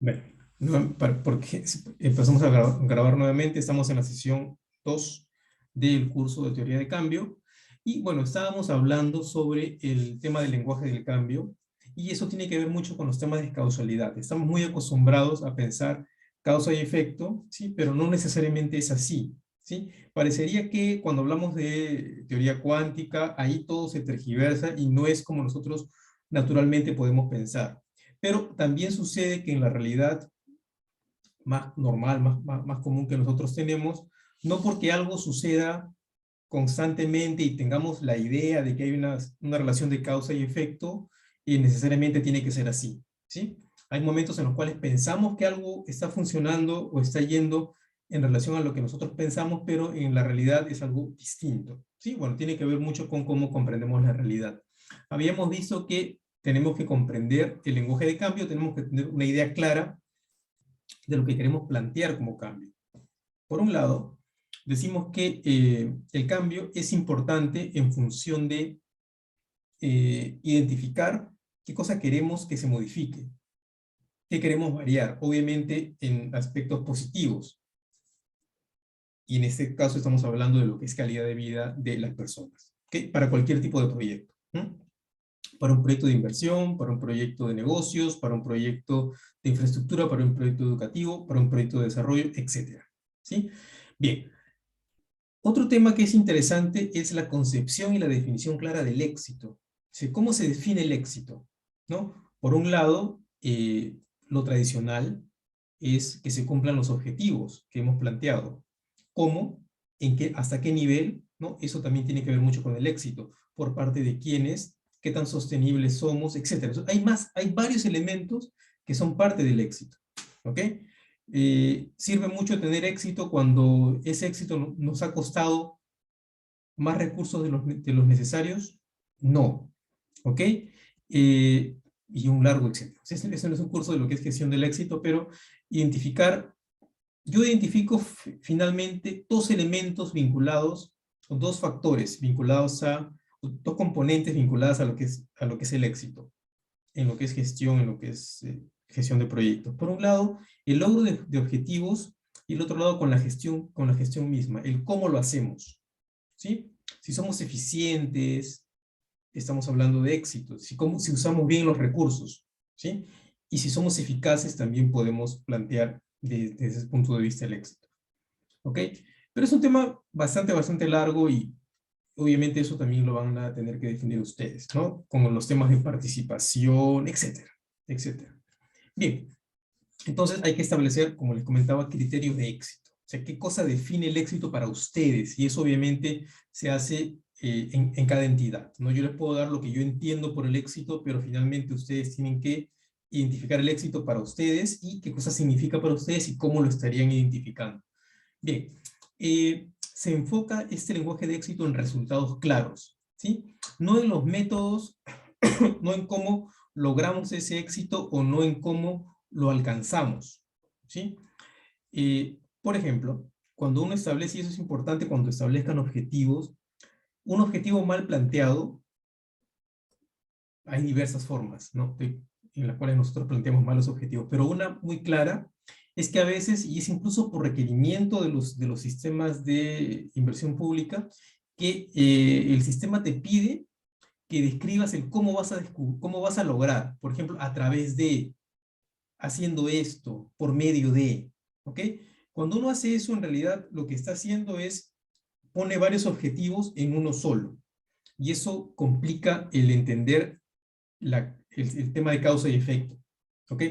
Bueno, porque empezamos a grabar nuevamente, estamos en la sesión 2 del curso de teoría de cambio, y bueno, estábamos hablando sobre el tema del lenguaje del cambio, y eso tiene que ver mucho con los temas de causalidad. Estamos muy acostumbrados a pensar causa y efecto, ¿sí? Pero no necesariamente es así, ¿sí? Parecería que cuando hablamos de teoría cuántica, ahí todo se tergiversa y no es como nosotros naturalmente podemos pensar. Pero también sucede que en la realidad más normal, más común que nosotros tenemos, no porque algo suceda constantemente y tengamos la idea de que hay una relación de causa y efecto, y necesariamente tiene que ser así, ¿sí? Hay momentos en los cuales pensamos que algo está funcionando o está yendo en relación a lo que nosotros pensamos, pero en la realidad es algo distinto, ¿sí? Bueno, tiene que ver mucho con cómo comprendemos la realidad. Habíamos visto que tenemos que comprender el lenguaje de cambio, tenemos que tener una idea clara de lo que queremos plantear como cambio. Por un lado, decimos que el cambio es importante en función de identificar qué cosa queremos que se modifique, qué queremos variar, obviamente en aspectos positivos. Y en este caso estamos hablando de lo que es calidad de vida de las personas, ¿okay? Para cualquier tipo de proyecto. Para un proyecto de inversión, para un proyecto de negocios, para un proyecto de infraestructura, para un proyecto educativo, para un proyecto de desarrollo, etcétera. ¿Sí? Bien, otro tema que es interesante es la concepción y la definición clara del éxito. ¿Sí? ¿Cómo se define el éxito? ¿No? Por un lado, lo tradicional es que se cumplan los objetivos que hemos planteado. ¿Cómo? ¿En qué, hasta qué nivel? ¿No? Eso también tiene que ver mucho con el éxito. ¿Por parte de quiénes? ¿Qué tan sostenibles somos? Etcétera. Hay varios elementos que son parte del éxito. ¿Ok? Sirve mucho tener éxito cuando ese éxito nos ha costado más recursos de los necesarios. No. ¿Ok? Y un largo etcétera. Ese no es un curso de lo que es gestión del éxito, pero yo identifico finalmente dos elementos vinculados, o dos factores vinculados dos componentes vinculados a lo que es el éxito en lo que es gestión, en lo que es gestión de proyectos. Por un lado, el logro de objetivos, y el otro lado con la gestión misma, el cómo lo hacemos, ¿sí? Si somos eficientes, estamos hablando de éxito, si usamos bien los recursos, ¿sí? Y si somos eficaces, también podemos plantear desde ese punto de vista el éxito, ¿ok? Pero es un tema bastante largo y obviamente eso también lo van a tener que definir ustedes, ¿no? Como los temas de participación, etcétera, etcétera. Bien, entonces hay que establecer, como les comentaba, criterios de éxito. O sea, qué cosa define el éxito para ustedes. Y eso obviamente se hace en cada entidad, ¿no? Yo les puedo dar lo que yo entiendo por el éxito, pero finalmente ustedes tienen que identificar el éxito para ustedes y qué cosa significa para ustedes y cómo lo estarían identificando. Bien, se enfoca este lenguaje de éxito en resultados claros, ¿sí? No en los métodos, no en cómo logramos ese éxito o no en cómo lo alcanzamos, ¿sí? Por ejemplo, cuando uno establece, y eso es importante cuando establezcan objetivos, un objetivo mal planteado, hay diversas formas, ¿no? En las cuales nosotros planteamos malos objetivos, pero una muy clara es que a veces, y es incluso por requerimiento de los sistemas de inversión pública, que el sistema te pide que describas el cómo vas a lograr, por ejemplo, a través de, haciendo esto, por medio de, ¿ok? Cuando uno hace eso, en realidad lo que está haciendo es, pone varios objetivos en uno solo, y eso complica el entender el tema de causa y efecto, ¿ok?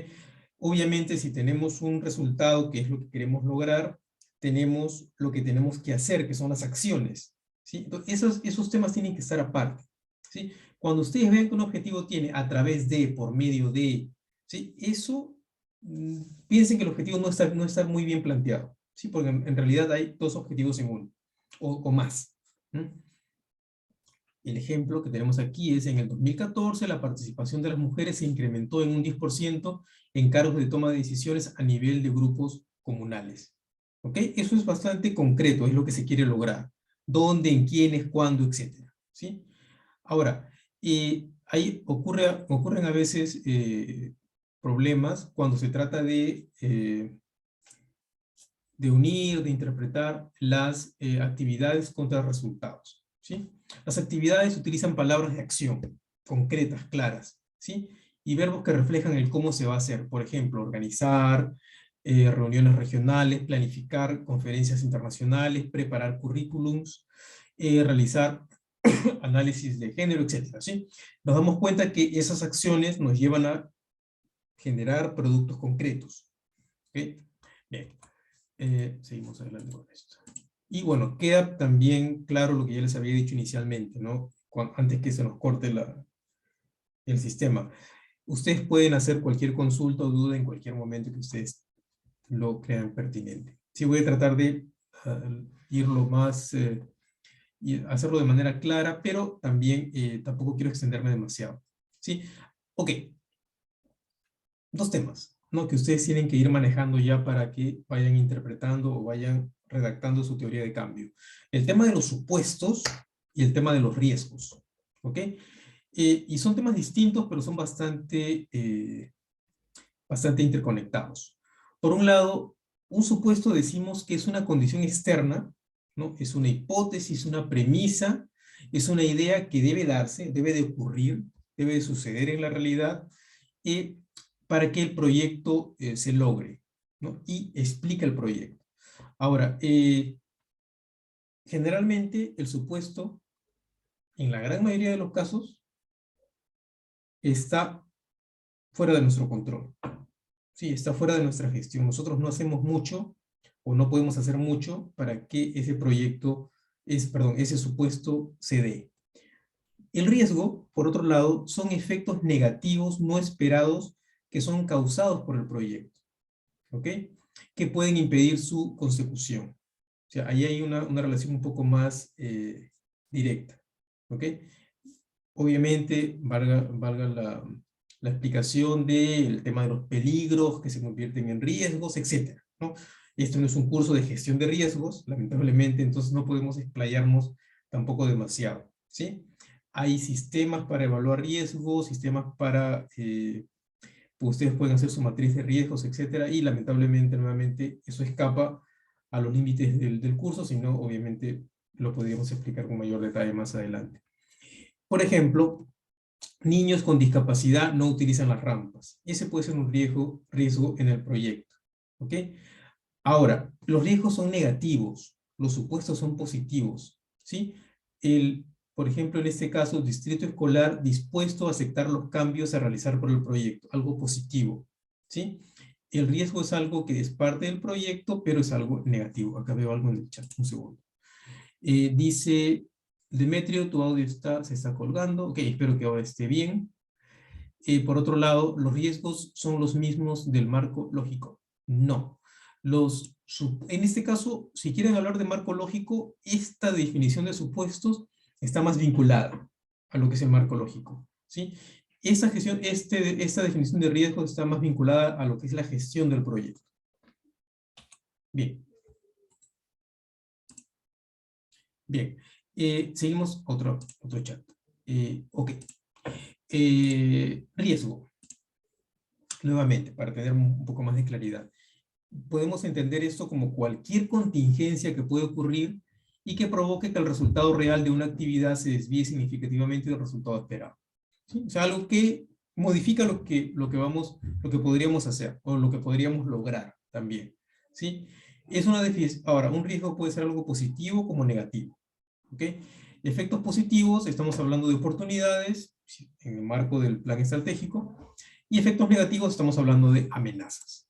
Obviamente, si tenemos un resultado que es lo que queremos lograr, tenemos lo que tenemos que hacer, que son las acciones, ¿sí? Entonces, esos temas tienen que estar aparte, ¿sí? Cuando ustedes ven que un objetivo tiene a través de, por medio de, ¿sí? Eso, piensen que el objetivo no está muy bien planteado, ¿sí? Porque en realidad hay dos objetivos en uno, o más. El ejemplo que tenemos aquí es en el 2014 la participación de las mujeres se incrementó en un 10% en cargos de toma de decisiones a nivel de grupos comunales. ¿Ok? Eso es bastante concreto, es lo que se quiere lograr. ¿Dónde, en quiénes, cuándo, etcétera? ¿Sí? Ahora, ahí ocurren a veces problemas cuando se trata de unir, de interpretar las actividades contra resultados, ¿sí? Las actividades utilizan palabras de acción, concretas, claras, ¿sí? Y verbos que reflejan el cómo se va a hacer. Por ejemplo, organizar, reuniones regionales, planificar conferencias internacionales, preparar currículums, realizar análisis de género, etcétera, ¿sí? Nos damos cuenta que esas acciones nos llevan a generar productos concretos, ¿ok? Bien. Seguimos adelante con esto. Y bueno, queda también claro lo que ya les había dicho inicialmente, ¿no? Antes que se nos corte el sistema. Ustedes pueden hacer cualquier consulta o duda en cualquier momento que ustedes lo crean pertinente. Sí, voy a tratar de irlo más, y hacerlo de manera clara, pero también tampoco quiero extenderme demasiado. ¿Sí? Ok. Dos temas, ¿no? Que ustedes tienen que ir manejando ya para que vayan interpretando o vayan redactando su teoría de cambio. El tema de los supuestos y el tema de los riesgos, ¿ok? Y son temas distintos, pero son bastante interconectados. Por un lado, un supuesto decimos que es una condición externa, ¿no? Es una hipótesis, una premisa, es una idea que debe darse, debe de ocurrir, debe de suceder en la realidad, para que el proyecto se logre, ¿no? Y explica el proyecto. Ahora, generalmente el supuesto, en la gran mayoría de los casos, está fuera de nuestro control. Sí, está fuera de nuestra gestión. Nosotros no hacemos mucho o no podemos hacer mucho para que ese proyecto, ese supuesto se dé. El riesgo, por otro lado, son efectos negativos no esperados que son causados por el proyecto, ¿ok? Que pueden impedir su consecución. O sea, ahí hay una relación un poco más directa, ¿ok? Obviamente, valga la explicación del tema de los peligros que se convierten en riesgos, etcétera, ¿no? Esto no es un curso de gestión de riesgos, lamentablemente, entonces no podemos explayarnos tampoco demasiado, ¿sí? Hay sistemas para evaluar riesgos, sistemas para, pues ustedes pueden hacer su matriz de riesgos, etcétera, y lamentablemente, nuevamente, eso escapa a los límites del curso, sino obviamente lo podríamos explicar con mayor detalle más adelante. Por ejemplo, niños con discapacidad no utilizan las rampas. Ese puede ser un riesgo en el proyecto, ¿ok? Ahora, los riesgos son negativos, los supuestos son positivos, ¿sí? Por ejemplo, en este caso, distrito escolar dispuesto a aceptar los cambios a realizar por el proyecto, algo positivo, ¿sí? El riesgo es algo que es parte del proyecto, pero es algo negativo. Acá veo algo en el chat, un segundo. Dice, Demetrio, tu audio se está colgando. Ok, espero que ahora esté bien. Por otro lado, ¿los riesgos son los mismos del marco lógico? No. En este caso, si quieren hablar de marco lógico, esta definición de supuestos está más vinculada a lo que es el marco lógico, ¿sí? Esta definición de riesgos está más vinculada a lo que es la gestión del proyecto. Bien. Bien. Seguimos otro chat. Ok. Riesgo. Nuevamente, para tener un poco más de claridad. Podemos entender esto como cualquier contingencia que puede ocurrir y que provoque que el resultado real de una actividad se desvíe significativamente del resultado esperado. ¿Sí? O sea, algo que modifica lo que podríamos hacer o lo que podríamos lograr también. ¿Sí? Ahora, un riesgo puede ser algo positivo como negativo. ¿Ok? Efectos positivos, estamos hablando de oportunidades en el marco del plan estratégico, y efectos negativos, estamos hablando de amenazas.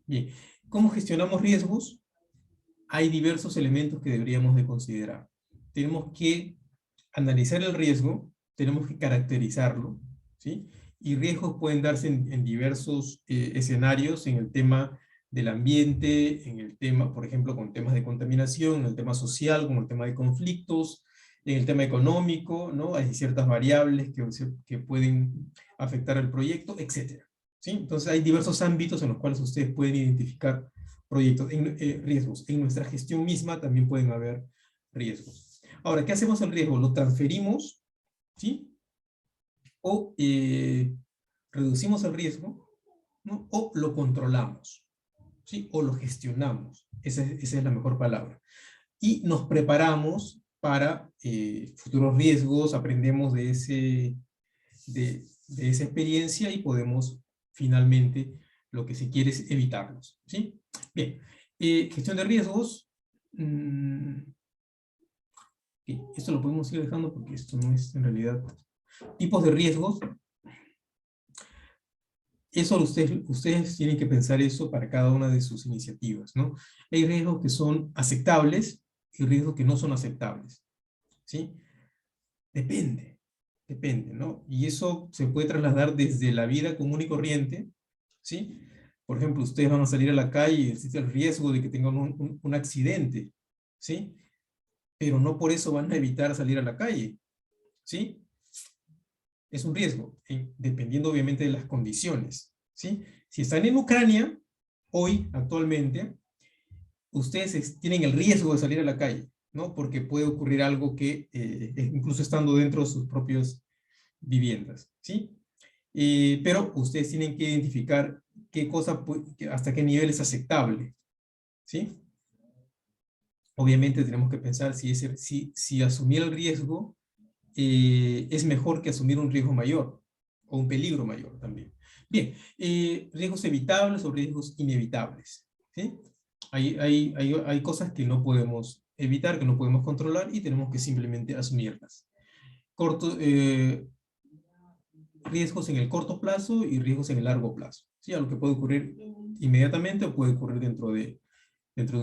Bien, ¿cómo gestionamos riesgos? Hay diversos elementos que deberíamos de considerar. Tenemos que analizar el riesgo, tenemos que caracterizarlo, ¿sí? Y riesgos pueden darse en diversos escenarios, en el tema del ambiente, en el tema, por ejemplo, con temas de contaminación, en el tema social, con el tema de conflictos, en el tema económico, ¿no? Hay ciertas variables que pueden afectar al proyecto, etcétera. ¿Sí? Entonces hay diversos ámbitos en los cuales ustedes pueden identificar riesgos. En nuestra gestión misma también pueden haber riesgos. Ahora, ¿qué hacemos al riesgo? ¿Lo transferimos? ¿Sí? ¿O reducimos el riesgo, ¿no? O lo controlamos, ¿sí? O lo gestionamos. Esa es la mejor palabra. Y nos preparamos para futuros riesgos, aprendemos de esa experiencia y podemos finalmente, lo que se quiere es evitarlos, ¿sí? Bien, gestión de riesgos. Esto lo podemos ir dejando porque esto no es en realidad. Tipos de riesgos. Eso ustedes tienen que pensar eso para cada una de sus iniciativas, ¿no? Hay riesgos que son aceptables y riesgos que no son aceptables, ¿sí? Depende, ¿no? Y eso se puede trasladar desde la vida común y corriente, ¿sí? Por ejemplo, ustedes van a salir a la calle y existe el riesgo de que tengan un accidente, ¿sí? Pero no por eso van a evitar salir a la calle, ¿sí? Es un riesgo, dependiendo obviamente de las condiciones, ¿sí? Si están en Ucrania, hoy, actualmente, ustedes tienen el riesgo de salir a la calle, ¿no? Porque puede ocurrir algo que, incluso estando dentro de sus propias viviendas, ¿sí? Pero ustedes tienen que identificar qué cosa, hasta qué nivel es aceptable, ¿sí? Obviamente tenemos que pensar si asumir el riesgo es mejor que asumir un riesgo mayor, o un peligro mayor también. Bien, riesgos evitables o riesgos inevitables, ¿sí? Hay cosas que no podemos evitar, que no podemos controlar y tenemos que simplemente asumirlas. Riesgos en el corto plazo y riesgos en el largo plazo, ¿sí? Algo que puede ocurrir inmediatamente o puede ocurrir dentro de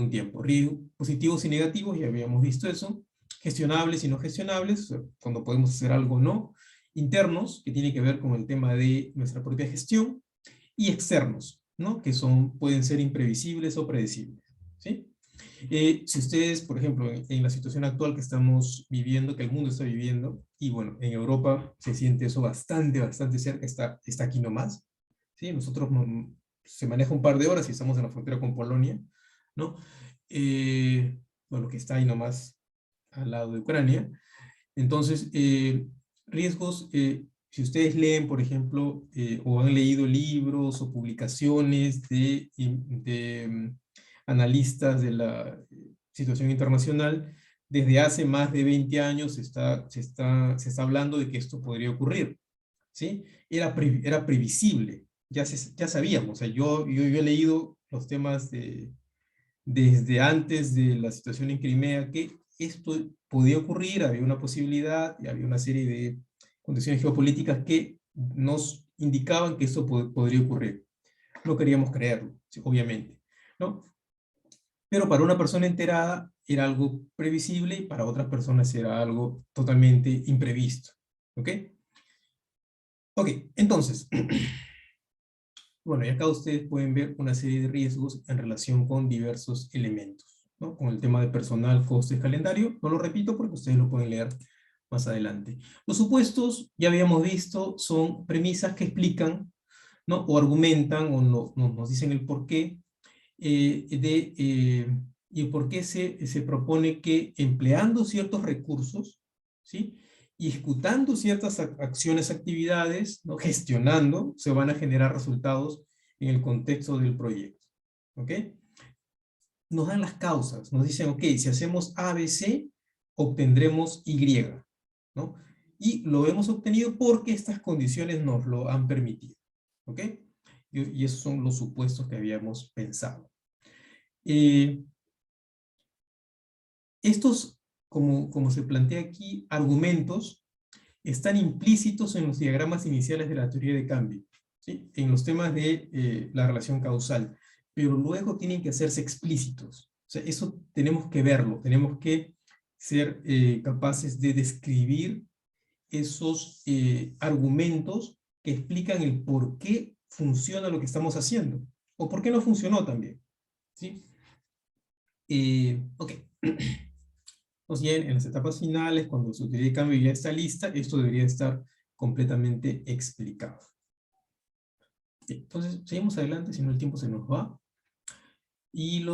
un tiempo. Riesgos positivos y negativos, ya habíamos visto eso. Gestionables y no gestionables, o sea, cuando podemos hacer algo o no. Internos, que tiene que ver con el tema de nuestra propia gestión. Y externos, ¿no? Que pueden ser imprevisibles o predecibles, ¿sí? Si ustedes, por ejemplo, en la situación actual que estamos viviendo, que el mundo está viviendo, y bueno, en Europa se siente eso bastante cerca, está aquí nomás, ¿sí? Nosotros se maneja un par de horas y estamos en la frontera con Polonia, ¿no? Bueno, que está ahí nomás al lado de Ucrania. Entonces, riesgos, si ustedes leen, por ejemplo, o han leído libros o publicaciones de analistas de la situación internacional, desde hace más de 20 años se está hablando de que esto podría ocurrir, ¿sí? Era previsible, ya sabíamos, o sea, yo he leído los temas desde antes de la situación en Crimea, que esto podía ocurrir, había una posibilidad, y había una serie de condiciones geopolíticas que nos indicaban que esto podría ocurrir. No queríamos creerlo, sí, obviamente, ¿no? Pero para una persona enterada era algo previsible y para otras personas era algo totalmente imprevisto, ¿ok? Ok, entonces, bueno, y acá ustedes pueden ver una serie de riesgos en relación con diversos elementos, ¿no? Con el tema de personal, costes, calendario. No lo repito porque ustedes lo pueden leer más adelante. Los supuestos, ya habíamos visto, son premisas que explican, ¿no? O argumentan o nos dicen el porqué y por qué se propone que empleando ciertos recursos, ¿sí? Y ejecutando ciertas acciones, actividades, ¿no? Gestionando, se van a generar resultados en el contexto del proyecto. ¿Ok? Nos dan las causas, nos dicen, ok, si hacemos A, B, C, obtendremos Y, ¿no? Y lo hemos obtenido porque estas condiciones nos lo han permitido. ¿Ok? Y esos son los supuestos que habíamos pensado. Estos, como se plantea aquí, argumentos están implícitos en los diagramas iniciales de la teoría de cambio, ¿sí? En los temas de la relación causal, pero luego tienen que hacerse explícitos. O sea, eso tenemos que verlo, tenemos que ser capaces de describir esos argumentos que explican el por qué funciona lo que estamos haciendo, o por qué no funcionó también, ¿sí? Ok. Entonces ya en las etapas finales, cuando su teoría de cambio ya está lista, esto debería estar completamente explicado. Bien, entonces, seguimos adelante, si no el tiempo se nos va. Y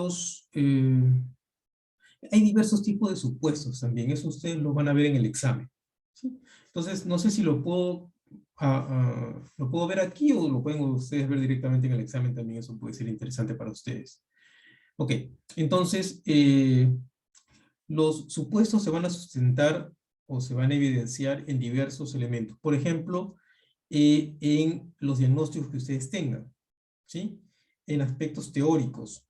hay diversos tipos de supuestos también, eso ustedes lo van a ver en el examen, ¿sí? Entonces, no sé si lo puedo lo puedo ver aquí o lo pueden ustedes ver directamente en el examen también, eso puede ser interesante para ustedes. Ok, entonces, los supuestos se van a sustentar o se van a evidenciar en diversos elementos. Por ejemplo, en los diagnósticos que ustedes tengan, ¿sí? En aspectos teóricos.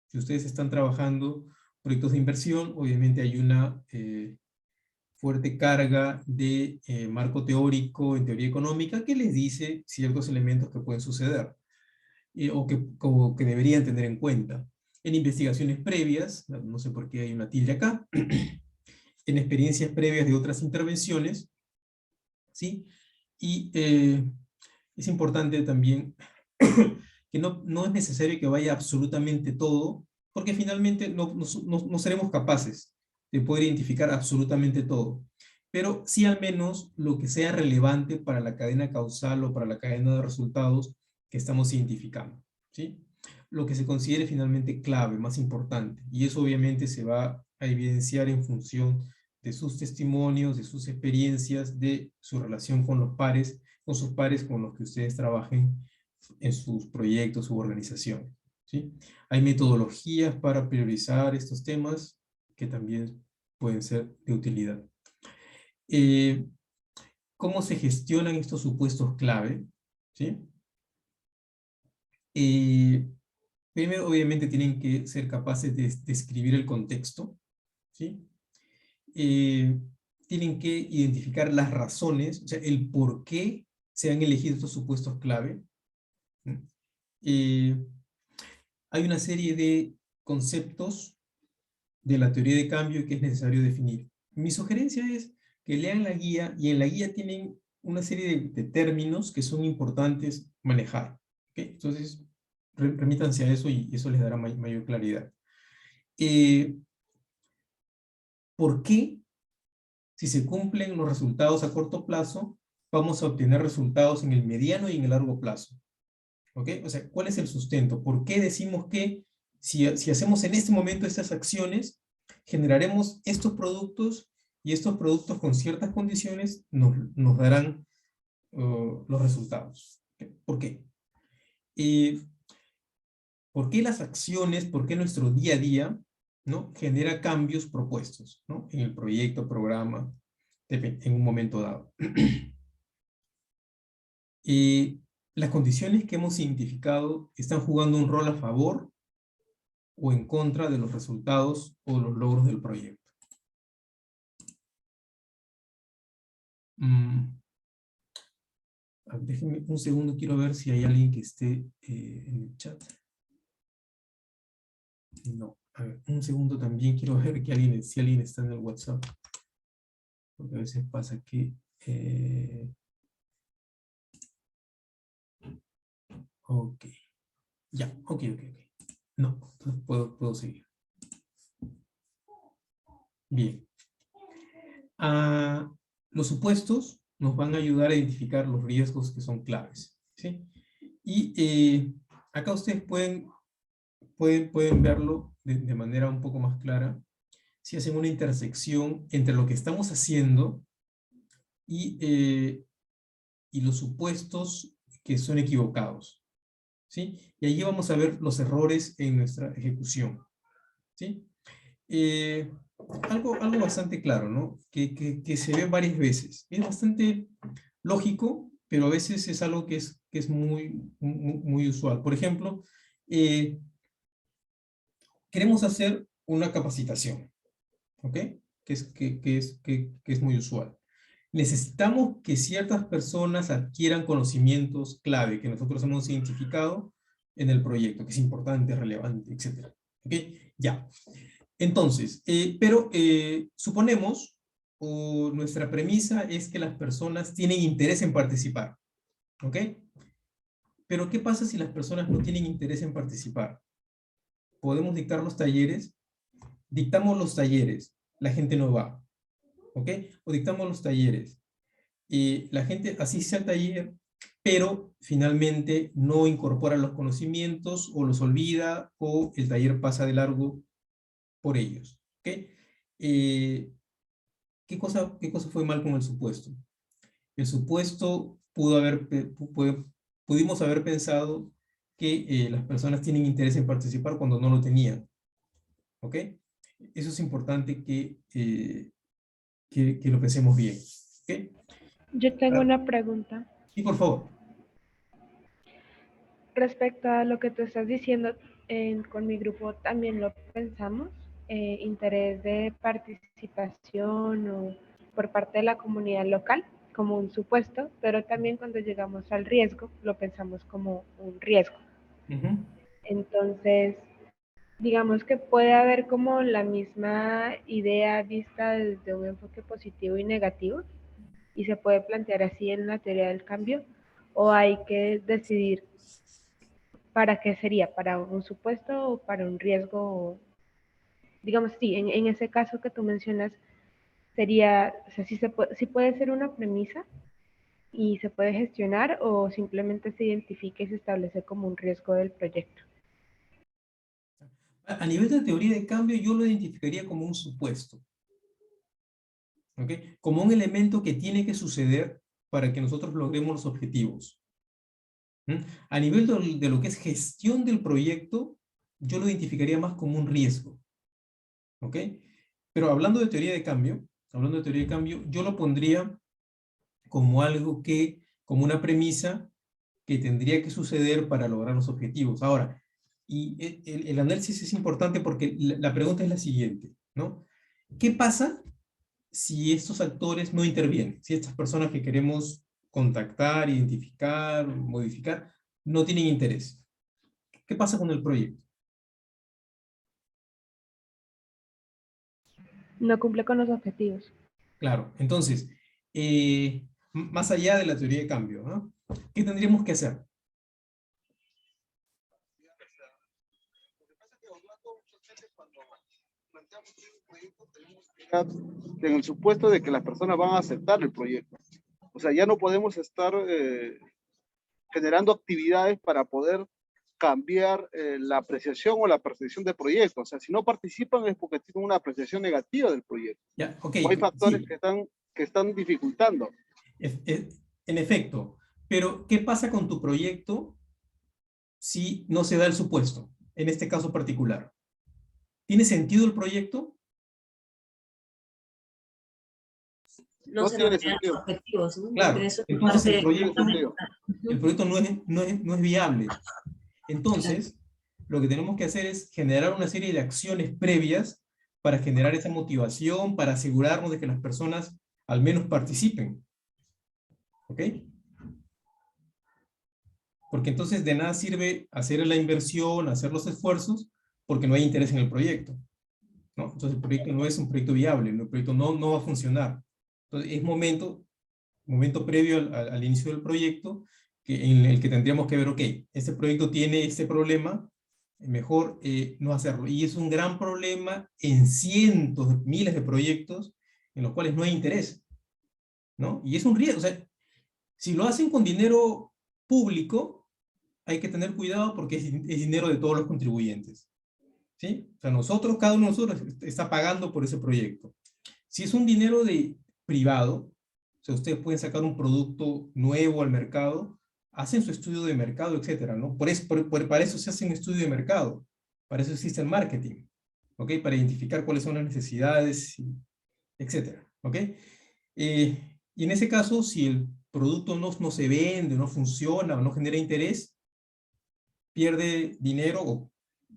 Si ustedes están trabajando proyectos de inversión, obviamente hay una fuerte carga de marco teórico en teoría económica que les dice ciertos elementos que pueden suceder o que deberían tener en cuenta. En investigaciones previas, no sé por qué hay una tilde acá, en experiencias previas de otras intervenciones, ¿sí? Y es importante también que no es necesario que vaya absolutamente todo, porque finalmente no seremos capaces de poder identificar absolutamente todo. Pero sí al menos lo que sea relevante para la cadena causal o para la cadena de resultados que estamos identificando, ¿sí? Lo que se considere finalmente clave, más importante. Y eso obviamente se va a evidenciar en función de sus testimonios, de sus experiencias, de su relación con los pares, con sus pares con los que ustedes trabajen en sus proyectos u organizaciones, ¿sí? Hay metodologías para priorizar estos temas que también pueden ser de utilidad. Eh, ¿Cómo se gestionan estos supuestos clave? ¿Sí? Primero, obviamente, tienen que ser capaces de describir el contexto, ¿sí? Eh, Tienen que identificar las razones, o sea, el por qué se han elegido estos supuestos clave. Eh, Hay una serie de conceptos de la teoría de cambio que es necesario definir. Mi sugerencia es que lean la guía y en la guía tienen una serie de términos que son importantes manejar. ¿Okay? Entonces, remítanse a eso y eso les dará mayor claridad. ¿Por qué, si se cumplen los resultados a corto plazo, vamos a obtener resultados en el mediano y en el largo plazo? ¿Ok? O sea, ¿cuál es el sustento? ¿Por qué decimos que si hacemos en este momento estas acciones, generaremos estos productos y estos productos con ciertas condiciones nos darán los resultados? ¿Okay? ¿Por qué? Eh, ¿Por qué las acciones, por qué nuestro día a día, ¿no? Genera cambios propuestos, ¿no? En el proyecto, programa, en un momento dado. Las condiciones que hemos identificado están jugando un rol a favor o en contra de los resultados o los logros del proyecto. Déjenme un segundo, quiero ver si hay alguien que esté en el chat. No, a ver, un segundo también quiero ver que si alguien está en el WhatsApp. Porque a veces pasa que... ok, ya, ok. No, entonces puedo seguir. Bien. Ah, los supuestos nos van a ayudar a identificar los riesgos que son claves, ¿sí? Y acá ustedes pueden verlo de manera un poco más clara si hacen una intersección entre lo que estamos haciendo y, y los supuestos que son equivocados, ¿sí? Y allí vamos a ver los errores en nuestra ejecución, ¿sí? Eh, algo bastante claro, ¿no? Que se ve varias veces. Es bastante lógico, pero a veces es algo que es muy usual. Por ejemplo, queremos hacer una capacitación, ¿ok? Que es muy usual. Necesitamos que ciertas personas adquieran conocimientos clave que nosotros hemos identificado en el proyecto, que es importante, relevante, etc. ¿Ok? Ya. Entonces, suponemos, o nuestra premisa es que las personas tienen interés en participar. ¿Ok? Pero ¿qué pasa si las personas no tienen interés en participar? ¿Podemos dictar los talleres? Dictamos los talleres, la gente no va. ¿Ok? O dictamos los talleres y la gente asiste al taller, pero finalmente no incorpora los conocimientos o los olvida o el taller pasa de largo por ellos. ¿Okay? ¿Qué cosa fue mal con el supuesto? El supuesto pudimos haber pensado que las personas tienen interés en participar cuando no lo tenían. ¿Ok? Eso es importante que lo pensemos bien. ¿Ok? Yo tengo una pregunta. Sí, por favor. Respecto a lo que tú estás diciendo, con mi grupo también lo pensamos, interés de participación o por parte de la comunidad local como un supuesto, pero también cuando llegamos al riesgo lo pensamos como un riesgo. Uh-huh. Entonces, digamos que puede haber como la misma idea vista desde un enfoque positivo y negativo, y se puede plantear así en la teoría del cambio, o hay que decidir para qué sería, para un supuesto o para un riesgo. Digamos, sí, en ese caso que tú mencionas, sería, o sea, sí puede ser una premisa y se puede gestionar, o simplemente se identifica y se establece como un riesgo del proyecto. A nivel de teoría de cambio, yo lo identificaría como un supuesto. ¿Ok? Como un elemento que tiene que suceder para que nosotros logremos los objetivos. ¿Mm? A nivel de lo que es gestión del proyecto, yo lo identificaría más como un riesgo. ¿Ok? Pero hablando de teoría de cambio, yo lo pondría como algo como una premisa que tendría que suceder para lograr los objetivos. Ahora, y el análisis es importante porque la pregunta es la siguiente, ¿no? ¿Qué pasa si estos actores no intervienen? Si estas personas que queremos contactar, identificar, modificar, no tienen interés. ¿Qué pasa con el proyecto? No cumple con los objetivos. Claro, entonces, más allá de la teoría de cambio, ¿no? ¿Qué tendríamos que hacer? En el supuesto de que las personas van a aceptar el proyecto. O sea, ya no podemos estar generando actividades para poder cambiar la apreciación o la percepción del proyecto. O sea, si no participan es porque tienen una apreciación negativa del proyecto. Ya, ok, O hay factores sí, que están dificultando. en efecto, pero ¿qué pasa con tu proyecto si no se da el supuesto, en este caso particular? ¿Tiene sentido el proyecto? No No se tiene lograrían los sentido. objetivos, ¿no? Porque Claro, eso es entonces parte el No tiene proyecto, sentido. el proyecto no es viable. Claro. Entonces, lo que tenemos que hacer es generar una serie de acciones previas para generar esa motivación, para asegurarnos de que las personas al menos participen. ¿Ok? Porque entonces de nada sirve hacer la inversión, hacer los esfuerzos, porque no hay interés en el proyecto, ¿no? Entonces el proyecto no es un proyecto viable, el proyecto no va a funcionar. Entonces es momento previo al inicio del proyecto en el que tendríamos que ver, ok, este proyecto tiene este problema, mejor no hacerlo. Y es un gran problema en cientos, miles de proyectos en los cuales no hay interés, ¿no? Y es un riesgo, o sea, si lo hacen con dinero público, hay que tener cuidado porque es dinero de todos los contribuyentes, ¿sí? O sea, cada uno de nosotros está pagando por ese proyecto. Si es un dinero privado, o sea, ustedes pueden sacar un producto nuevo al mercado, hacen su estudio de mercado, etcétera, ¿no? Para eso se hace un estudio de mercado, para eso existe el marketing, ¿ok? Para identificar cuáles son las necesidades, etcétera, ¿ok? Y en ese caso, si el producto no se vende, no funciona o no genera interés, pierde dinero o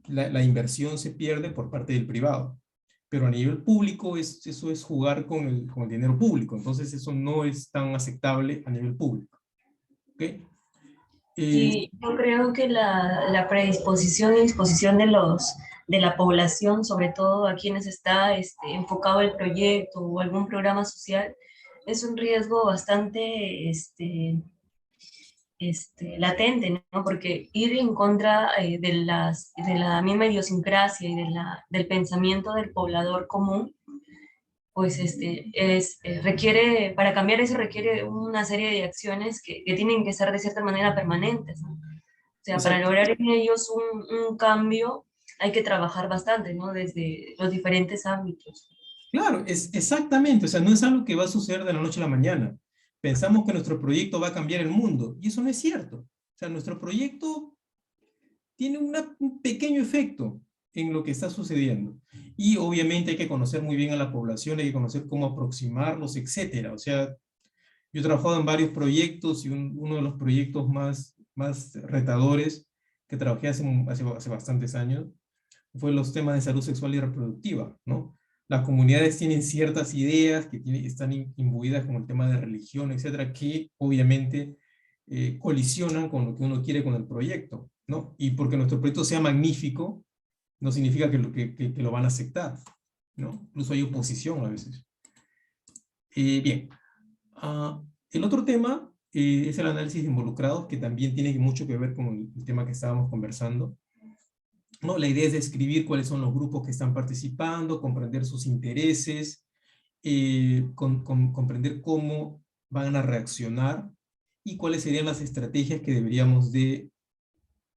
la inversión se pierde por parte del privado. Pero a nivel público eso es jugar con el dinero público, entonces eso no es tan aceptable a nivel público. ¿Ok? Sí, yo creo que la predisposición y disposición de la población, sobre todo a quienes está enfocado el proyecto o algún programa social, es un riesgo bastante latente, ¿no? Porque ir en contra de la misma idiosincrasia y del pensamiento del poblador común, pues requiere, para cambiar eso requiere una serie de acciones que tienen que ser de cierta manera permanentes, ¿no? O sea, para exacto. lograr en ellos un cambio hay que trabajar bastante, ¿no? Desde los diferentes ámbitos. Claro, exactamente, o sea, no es algo que va a suceder de la noche a la mañana. pensamos que nuestro proyecto va a cambiar el mundo, y eso no es cierto. O sea, nuestro proyecto tiene un pequeño efecto en lo que está sucediendo. Y obviamente hay que conocer muy bien a la población, hay que conocer cómo aproximarlos, etcétera. O sea, yo he trabajado en varios proyectos y uno de los proyectos más retadores que trabajé hace bastantes años fue los temas de salud sexual y reproductiva, ¿no? Las comunidades tienen ciertas ideas que están imbuidas con el tema de religión, etcétera, que obviamente colisionan con lo que uno quiere con el proyecto, ¿no? Y porque nuestro proyecto sea magnífico, no significa que lo van a aceptar, ¿no? Incluso hay oposición a veces. Bien. El otro tema es el análisis de involucrados, que también tiene mucho que ver con el tema que estábamos conversando, ¿no? La idea es describir cuáles son los grupos que están participando, comprender sus intereses, comprender cómo van a reaccionar y cuáles serían las estrategias que deberíamos de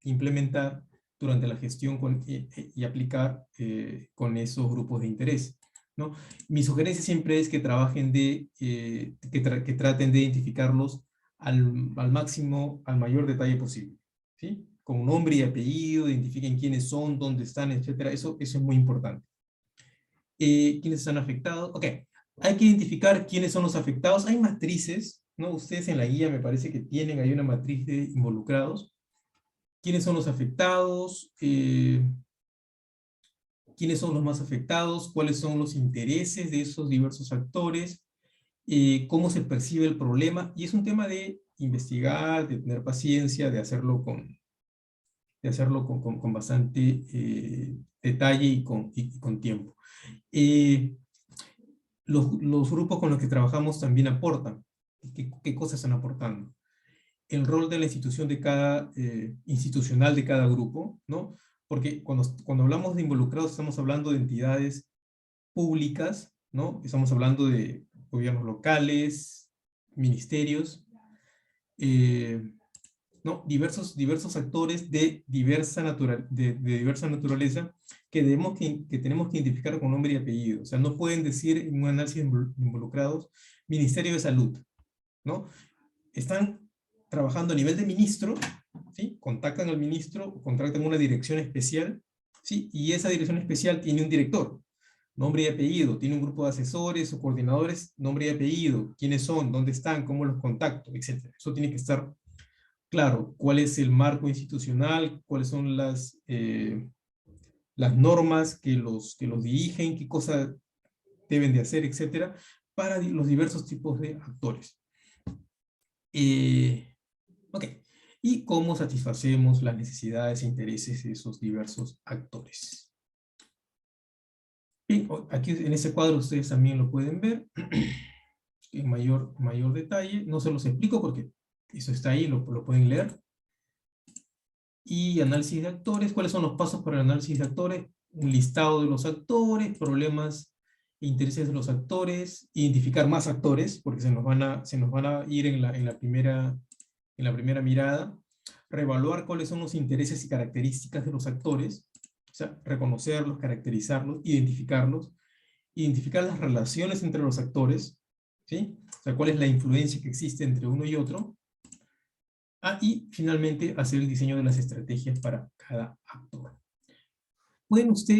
implementar durante la gestión y aplicar con esos grupos de interés, ¿no? Mi sugerencia siempre es que trabajen que traten de identificarlos al máximo, al mayor detalle posible, ¿sí? Con nombre y apellido, identifiquen quiénes son, dónde están, etcétera. Eso es muy importante. ¿Quiénes están afectados? Ok, hay que identificar quiénes son los afectados. Hay matrices, ¿no? Ustedes en la guía me parece que tienen ahí una matriz de involucrados. ¿Quiénes son los afectados? ¿Quiénes son los más afectados? ¿Cuáles son los intereses de esos diversos actores? ¿Cómo se percibe el problema? Y es un tema de investigar, de tener paciencia, de hacerlo con bastante detalle y con tiempo. Los grupos con los que trabajamos también aportan. ¿Qué cosas están aportando? El rol de la institución institucional de cada grupo, ¿no? Porque cuando hablamos de involucrados estamos hablando de entidades públicas, ¿no? Estamos hablando de gobiernos locales, ministerios, ¿no? Diversos actores de diversa naturaleza que tenemos que identificar con nombre y apellido. O sea, no pueden decir en un análisis de involucrados Ministerio de Salud, ¿no? Están trabajando a nivel de ministro, ¿sí? Contactan al ministro, contratan una dirección especial, ¿sí? Y esa dirección especial tiene un director, nombre y apellido, tiene un grupo de asesores o coordinadores, nombre y apellido, quiénes son, dónde están, cómo los contacto, etc. Eso tiene que estar claro. ¿Cuál es el marco institucional? ¿Cuáles son las normas que los dirigen? ¿Qué cosas deben de hacer, etcétera? Para los diversos tipos de actores. Ok. Y cómo satisfacemos las necesidades e intereses de esos diversos actores. Bien, aquí en ese cuadro ustedes también lo pueden ver en mayor detalle. No se los explico porque eso está ahí, lo pueden leer. Y análisis de actores. ¿Cuáles son los pasos para el análisis de actores? Un listado de los actores, problemas e intereses de los actores, identificar más actores, porque se nos van a ir en la primera mirada, reevaluar cuáles son los intereses y características de los actores, o sea, reconocerlos, caracterizarlos, identificar las relaciones entre los actores, ¿sí? O sea, cuál es la influencia que existe entre uno y otro, y finalmente hacer el diseño de las estrategias para cada actor.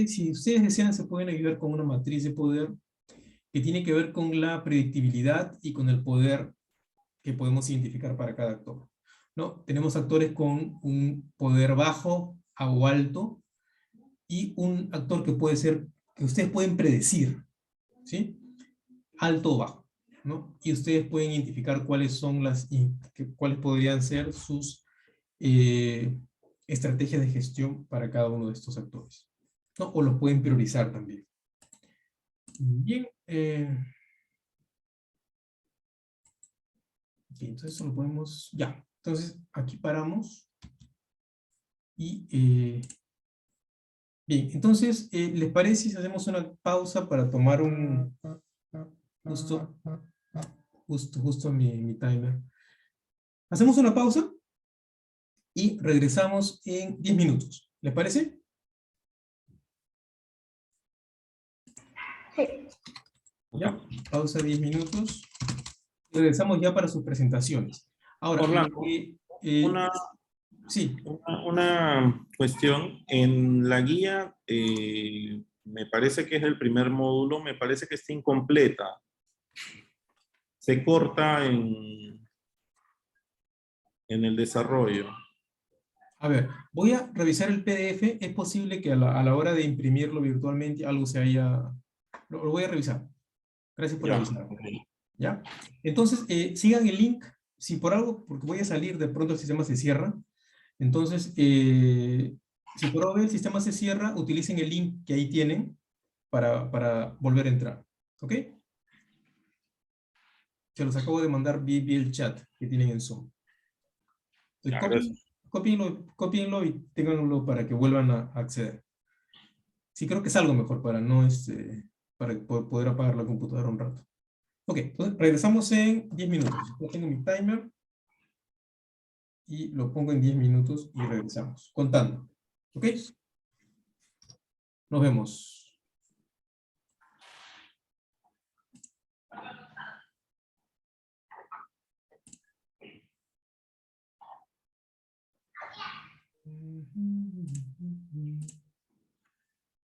Si ustedes desean, se pueden ayudar con una matriz de poder que tiene que ver con la predictibilidad y con el poder que podemos identificar para cada actor, ¿no? Tenemos actores con un poder bajo o alto y un actor que ustedes pueden predecir, ¿sí? Alto o bajo, ¿no? Y ustedes pueden identificar cuáles podrían ser sus estrategias de gestión para cada uno de estos actores, ¿no? O los pueden priorizar también. Bien. Okay, entonces eso lo podemos, ya. Entonces aquí paramos. Y bien, entonces, ¿les parece si hacemos una pausa para tomar justo mi timer? Hacemos una pausa y regresamos en 10 minutos. ¿Les parece? Sí. Ya, pausa 10 minutos. regresamos ya para sus presentaciones. Ahora, Orlando, una, sí. una cuestión. En la guía, me parece que es el primer módulo, me parece que está incompleta. Se corta en el desarrollo. A ver, voy a revisar el PDF. Es posible que a la hora de imprimirlo virtualmente algo se haya... Lo voy a revisar. Gracias por Ya, avisar. ok. ¿Ya? Entonces, sigan el link. Si por algo, porque voy a salir, de pronto el sistema se cierra. Entonces, si por algo el sistema se cierra, utilicen el link que ahí tienen para volver a entrar. ¿Ok? Se los acabo de mandar vía el chat que tienen en Zoom. Ya, Entonces, gracias. cópienlo y ténganlo para que vuelvan a acceder. Sí, creo que es algo mejor para no para poder apagar la computadora un rato. Ok, entonces regresamos en 10 minutos. Yo tengo mi timer y lo pongo en 10 minutos y regresamos, contando. ¿Ok? Nos vemos.